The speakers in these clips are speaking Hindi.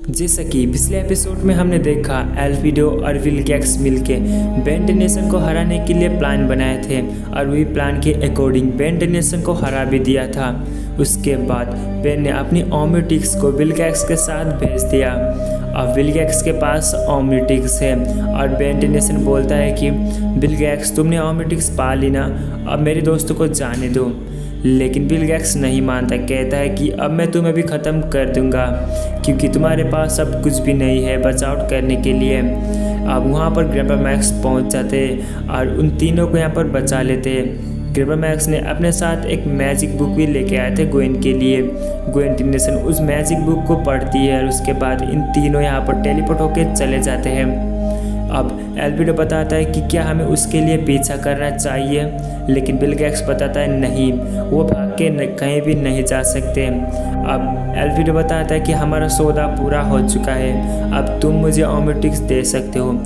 जैसा कि पिछले एपिसोड में हमने देखा, एल्फिडो और विलगैक्स मिलके बेन टेनिसन को हराने के लिए प्लान बनाए थे और वही प्लान के अकॉर्डिंग बेन टेनिसन को हरा भी दिया था। उसके बाद बेन ने अपनी ओमनिट्रिक्स को विलगैक्स के साथ भेज दिया। अब विलगैक्स के पास ओमनिट्रिक्स है और बेन टेनिसन बोलता है कि विलगैक्स, तुमने ओमनिट्रिक्स पा ली ना, अब मेरे दोस्तों को जाने दो। लेकिन विलगैक्स नहीं मानता, कहता है कि अब मैं तुम्हें भी ख़त्म कर दूंगा क्योंकि तुम्हारे पास अब कुछ भी नहीं है बच आउट करने के लिए। अब वहाँ पर ग्रैंडपा मैक्स पहुँच जाते और उन तीनों को यहाँ पर बचा लेते। ग्रैंडपा मैक्स ने अपने साथ एक मैजिक बुक भी लेके आए थे ग्वेन के लिए। ग्वेन टेनिसन उस मैजिक बुक को पढ़ती है और उसके बाद इन तीनों यहाँ पर टेलीपोर्ट होके चले जाते हैं। अब एल्फिडो बताता है कि क्या हमें उसके लिए पीछा करना चाहिए, लेकिन विलगैक्स बताता है नहीं, वो भाग के कहीं भी नहीं जा सकते। अब एल्फिडो बताता है कि हमारा सौदा पूरा हो चुका है, अब तुम मुझे ओमनिट्रिक्स दे सकते हो।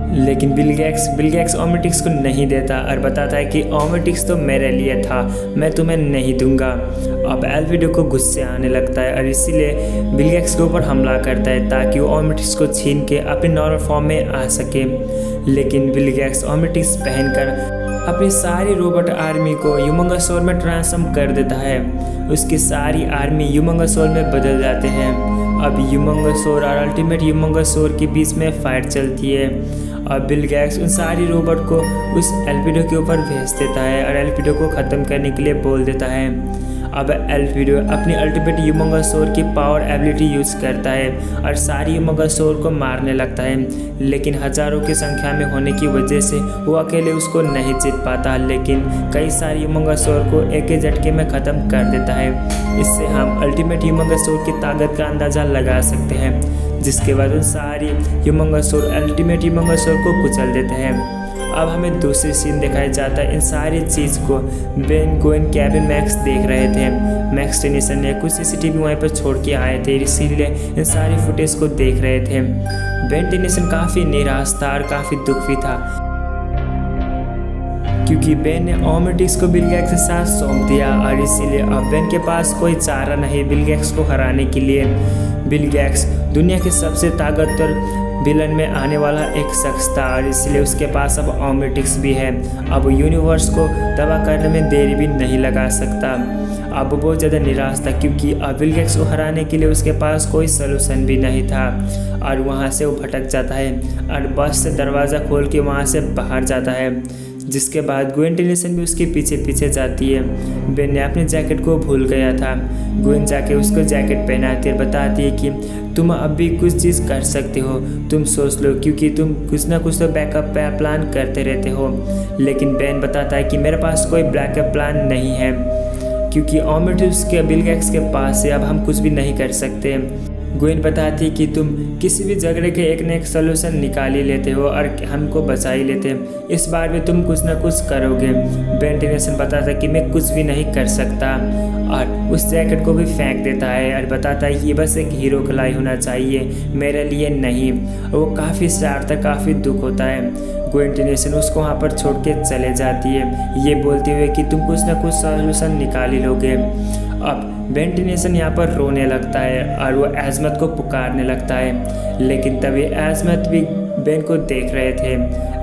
लेकिन विलगैक्स ओमनिट्रिक्स को नहीं देता और बताता है कि ओमनिट्रिक्स तो मेरे लिए था, मैं तुम्हें नहीं दूंगा। अब एल्फिडो को गुस्से आने लगता है और इसीलिए विलगैक्स के ऊपर हमला करता है ताकि वो ओमनिट्रिक्स को छीन के अपने नॉर्मल फॉर्म में आ सके। लेकिन विलगैक्स ओमनिट्रिक्स पहनकर अपनी सारी रोबोट आर्मी को ह्यूमंगोसॉर में ट्रांसफॉर्म कर देता है। उसकी सारी आर्मी ह्यूमंगोसॉर में बदल जाते हैं। अब ह्यूमंगोसॉर और अल्टीमेट ह्यूमंगोसॉर के बीच में फाइट चलती है और विलगैक्स उन सारी रोबोट को उस एल्फिडो के ऊपर भेज देता है और एल्फिडो को ख़त्म करने के लिए बोल देता है। अब एल्फिडो अपनी अल्टीमेट ह्यूमंगोसॉर की पावर एबिलिटी यूज़ करता है और सारी ह्यूमंगोसॉर को मारने लगता है, लेकिन हज़ारों की संख्या में होने की वजह से वो अकेले उसको नहीं जीत पाता, लेकिन कई सारी ह्यूमंगोसॉर को एक ही झटके में ख़त्म कर देता है। इससे हम अल्टीमेट ह्यूमंगोसॉर की ताकत का अंदाज़ा लगा सकते हैं, जिसके बाद उन सारी ह्यूमंगोसॉर अल्टीमेट ह्यूमंगोसॉर को कुचल देते हैं। अब हमें दूसरी सीन दिखाया जाता है। इन सारी चीज़ को बेन गोइन कैबिन मैक्स देख रहे थे। मैक्स टेनिसन ने कुछ सीसीटीवी वहीं पर छोड़ के आए थे, इसीलिए इन सारी फुटेज को देख रहे थे। बेन टेनिसन काफ़ी निराश था और काफ़ी दुखी था क्योंकि बेन ने ओमनिट्रिक्स को विलगैक्स के साथ सौंप दिया और इसीलिए अब बेन के पास कोई चारा नहीं विलगैक्स को हराने के लिए। विलगैक्स दुनिया के सबसे ताकतवर विलन में आने वाला एक शख्स था और इसलिए उसके पास अब ओमनिट्रिक्स भी है। अब यूनिवर्स को तबाह करने में देरी भी नहीं लगा सकता। अब वो बहुत ज़्यादा निराश था क्योंकि अब विलगैक्स को हराने के लिए उसके पास कोई सलूशन भी नहीं था और वहाँ से वो भटक जाता है और बस से दरवाज़ा खोल के वहाँ से बाहर जाता है, जिसके बाद ग्वेन टेनिसन भी उसके पीछे पीछे जाती है। बेन ने अपने जैकेट को भूल गया था। ग्वेन जाके उसको जैकेट पहनाती है, बताती है कि तुम अब भी कुछ चीज़ कर सकते हो, तुम सोच लो क्योंकि तुम कुछ ना कुछ तो बैकअप प्लान करते रहते हो। लेकिन बेन बताता है कि मेरे पास कोई बैकअप प्लान नहीं है क्योंकि ओमनिट्रिक्स के विलगैक्स के पास से अब हम कुछ भी नहीं कर सकते। ग्वेन बताती है कि तुम किसी भी झगड़े के एक न एक सोल्यूशन निकाल ही लेते हो और हमको बचा ही लेते हैं, इस बार भी तुम कुछ ना कुछ करोगे। बेन टेनिसन बताता है कि मैं कुछ भी नहीं कर सकता और उस जैकेट को भी फेंक देता है और बताता है कि ये बस एक हीरो का लाई होना चाहिए, मेरे लिए नहीं। वो काफ़ी सैड था, काफ़ी दुख होता है। ग्वेन टेनिसन उसको वहाँ पर छोड़ के चले जाती है, ये बोलते हुए कि तुम कुछ ना कुछ सोल्यूशन निकाल ही लोगे। अब बेन टेनिसन यहाँ पर रोने लगता है और वो एज़मत को पुकारने लगता है, लेकिन तभी एज़मत भी बेन को देख रहे थे।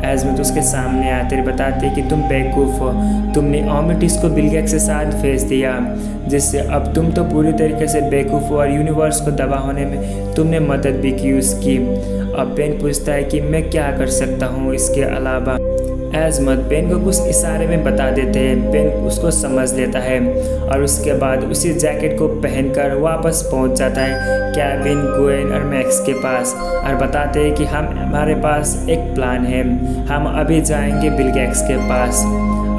एज़मत उसके सामने आते बताते कि तुम बेवकूफ़ हो, तुमने ओमनिट्रिक्स को विलगैक्स के साथ भेज दिया, जिससे अब तुम तो पूरी तरीके से बेवकूफ़ हो और यूनिवर्स को तबाह होने में तुमने मदद भी की उसकी। अब बेन पूछता है कि मैं क्या कर सकता हूँ इसके अलावा। एज़मत बेन को कुछ इशारे में बता देते हैं। बेन उसको समझ लेता है और उसके बाद उसी जैकेट को पहनकर वापस पहुंच जाता है कैबिन गोइन और मैक्स के पास और बताते हैं कि हमारे पास एक प्लान है, हम अभी जाएंगे विलगैक्स के पास।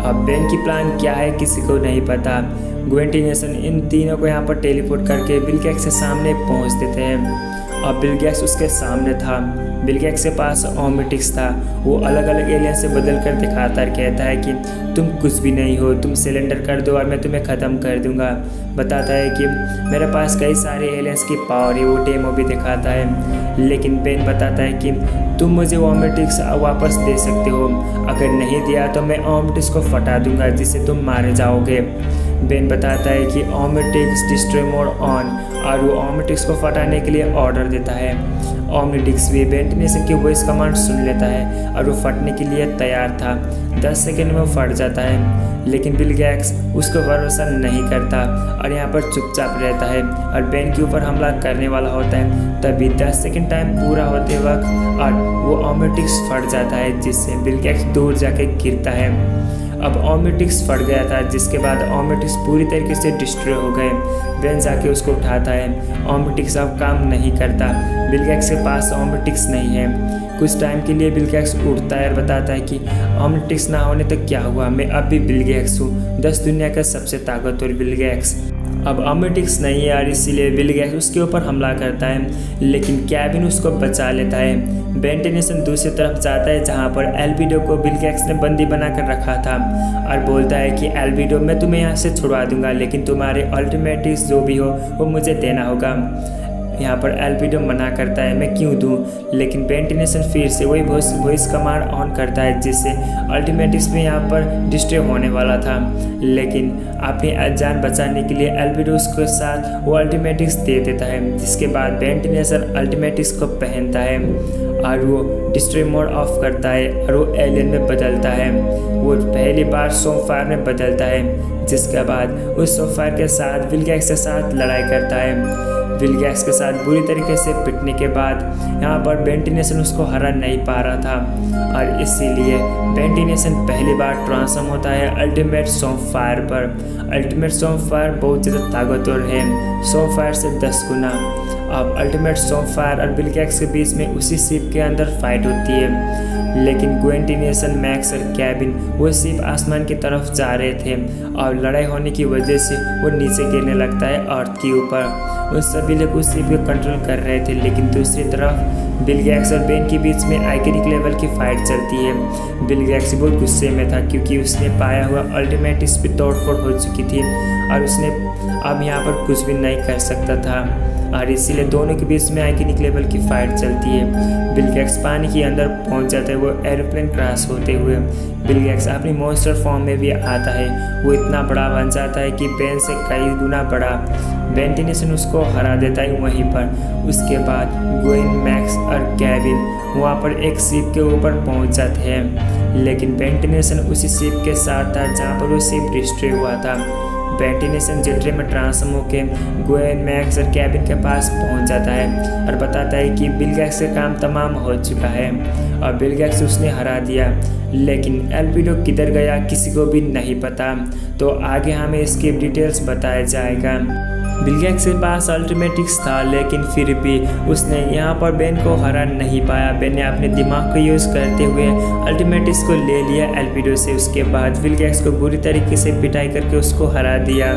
अब बेन की प्लान क्या है किसी को नहीं पता। ग्वेन टेनिसन इन तीनों को यहाँ पर टेलीपोर्ट करके विलगैक्स के सामने पहुँच देते हैं। अब विलगैक्स उसके सामने था। विलगैक्स के पास ओमनिट्रिक्स था। वो अलग अलग एलियन से बदल कर दिखाता और कहता है कि तुम कुछ भी नहीं हो, तुम सिलेंडर कर दो और मैं तुम्हें ख़त्म कर दूंगा। बताता है कि मेरे पास कई सारे एलियंस की पावर है, वो डेमो भी दिखाता है। लेकिन बेन बताता है कि तुम मुझे ओमनिट्रिक्स वापस दे सकते हो, अगर नहीं दिया तो मैं ओमनिट्रिक्स को फटा दूंगा जिससे तुम मारे जाओगे। बेन बताता है कि ओमनिट्रिक्स डिस्ट्रॉय मोड ऑन और वो ओमनिट्रिक्स को फटाने के लिए ऑर्डर देता है। ओमनिट्रिक्स भी बेन टेनिसन की वॉइस कमांड सुन लेता है और वो फटने के लिए तैयार था। 10 सेकंड में वो फट जाता है, लेकिन बिल गैट्स उसको भरोसा नहीं करता और यहाँ पर चुपचाप रहता है और बेन के ऊपर हमला करने वाला होता है। तभी 10 सेकंड टाइम पूरा होते वक्त और वो ओमनिट्रिक्स फट जाता है, जिससे बिल गैट्स दूर जाके गिरता है। अब ओमनिट्रिक्स फट गया था, जिसके बाद ओमनिट्रिक्स पूरी तरीके से डिस्ट्रॉय हो गए। बेन जाके उसको उठाता है। ओमनिट्रिक्स अब काम नहीं करता। बिल गैट्स के पास ओमनिट्रिक्स नहीं है। कुछ टाइम के लिए बिल गैट्स उठता है और बताता है कि ओमनिट्रिक्स ना होने तो क्या हुआ, मैं अब भी बिल गैट्स हूँ, 10 दुनिया का सबसे ताकतवर बिल गैट्स। अब ओमनिट्रिक्स नहीं है और इसीलिए बिल गैट्स उसके ऊपर हमला करता है, लेकिन केविन उसको बचा लेता है। बेन टेनिसन दूसरी तरफ जाता है जहाँ पर एल्बिडो को बिल गैट्स ने बंदी बनाकर रखा था और बोलता है कि एल्बिडो, मैं तुम्हें यहाँ से छुड़वा दूंगा, लेकिन तुम्हारे अल्टीमेटिक्स जो भी हो वो मुझे देना होगा। यहाँ पर एल्बिडो मना करता है, मैं क्यों दूँ, लेकिन बेन टेनिसन फिर से वही वॉइस कमांड ऑन करता है, जिससे अल्टीमेटिक्स में यहाँ पर डिस्ट्रॉय होने वाला था। लेकिन अपनी जान बचाने के लिए एल्बिडो उसके साथ वो अल्टीमेटिक्स दे देता है, जिसके बाद बेन टेनिसन अल्टीमेटिक्स को पहनता है और वो डिस्ट्रॉय मोड ऑफ करता है और वो एलियन में बदलता है। वो पहली बार सोमफायर में बदलता है, जिसके बाद उस सोमफायर के साथ बिल गैट्स के साथ लड़ाई करता है। बिल गैट्स के साथ बुरी तरीके से पिटने के बाद यहाँ पर बेन टेनिसन उसको हरा नहीं पा रहा था और इसीलिए बेन टेनिसन पहली बार ट्रांसफॉर्म होता है अल्टीमेट सोमफायर पर। अल्टीमेट सोमफायर बहुत ज़्यादा ताकतवर है, सोमफायर से 10 गुना। अब अल्टीमेट सोमफायर और बिल गैट्स के बीच में उसी शिप के अंदर फाइट होती है, लेकिन ग्वेन टेनिसन, मैक्स और केविन वो शिप आसमान की तरफ जा रहे थे और लड़ाई होने की वजह से वो नीचे गिरने लगता है अर्थ के ऊपर। उन सभी लोग उस शिप को कंट्रोल कर रहे थे, लेकिन दूसरी तरफ बिल गैट्स और बेन के बीच में आइकनिक लेवल की फाइट चलती है। बिल गैट्स बहुत गुस्से में था क्योंकि उसने पाया हुआ अल्टीमेटिक्स पे तोड़फोड़ हो चुकी थी और उसने अब यहाँ पर कुछ भी नहीं कर सकता था और इसीलिए दोनों के बीच में आइकनिक लेवल की फाइट चलती है। बिल गैट्स पानी के अंदर पहुंच जाता है, वो एरोप्लेन क्रैश होते हुए। बिल गैट्स अपनी मॉन्स्टर फॉर्म में भी आता है, वो इतना बड़ा बन जाता है कि बेन से कई गुना बड़ा। बेन टेनिसन उसको हरा देता है वहीं पर। उसके बाद ग्वेन, मैक्स और केविन वहाँ पर एक शिप के ऊपर पहुँच जाते हैं, लेकिन बेन टेनिसन उसी शिप के साथ था जहाँ पर वो शिप डिस्ट्रॉय हुआ था। बेन टेनिसन जेट्रे में ट्रांसफॉर्म होकर ग्वेन, मैक्स और केविन के पास पहुंच जाता है और बताता है कि बिल गैट्स का काम तमाम हो चुका है और बिल गैट्स उसने हरा दिया, लेकिन एल्बिडो किधर गया किसी को भी नहीं पता। तो आगे हमें इसकी डिटेल्स बताया जाएगा। बिल गैट्स के पास अल्टीमेटिक्स था, लेकिन फिर भी उसने यहाँ पर बेन को हरा नहीं पाया। बेन ने अपने दिमाग को यूज़ करते हुए अल्टीमेटिक्स को ले लिया एल्बिडो से। उसके बाद बिल गैट्स को बुरी तरीके से पिटाई करके उसको हरा दिया।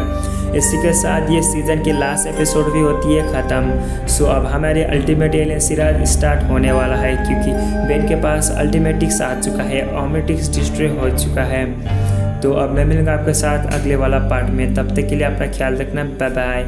इसी के साथ ये सीज़न की लास्ट एपिसोड भी होती है ख़त्म। सो अब हमारे अल्टीमेट एलियन सीरीज स्टार्ट होने वाला है, क्योंकि बेन के पास अल्टीमेटिक्स आ चुका है, ओमनिट्रिक्स डिस्ट्रॉय हो चुका है। तो अब मैं मिलूंगा आपके साथ अगले वाला पार्ट में। तब तक के लिए अपना ख्याल रखना। Bye bye.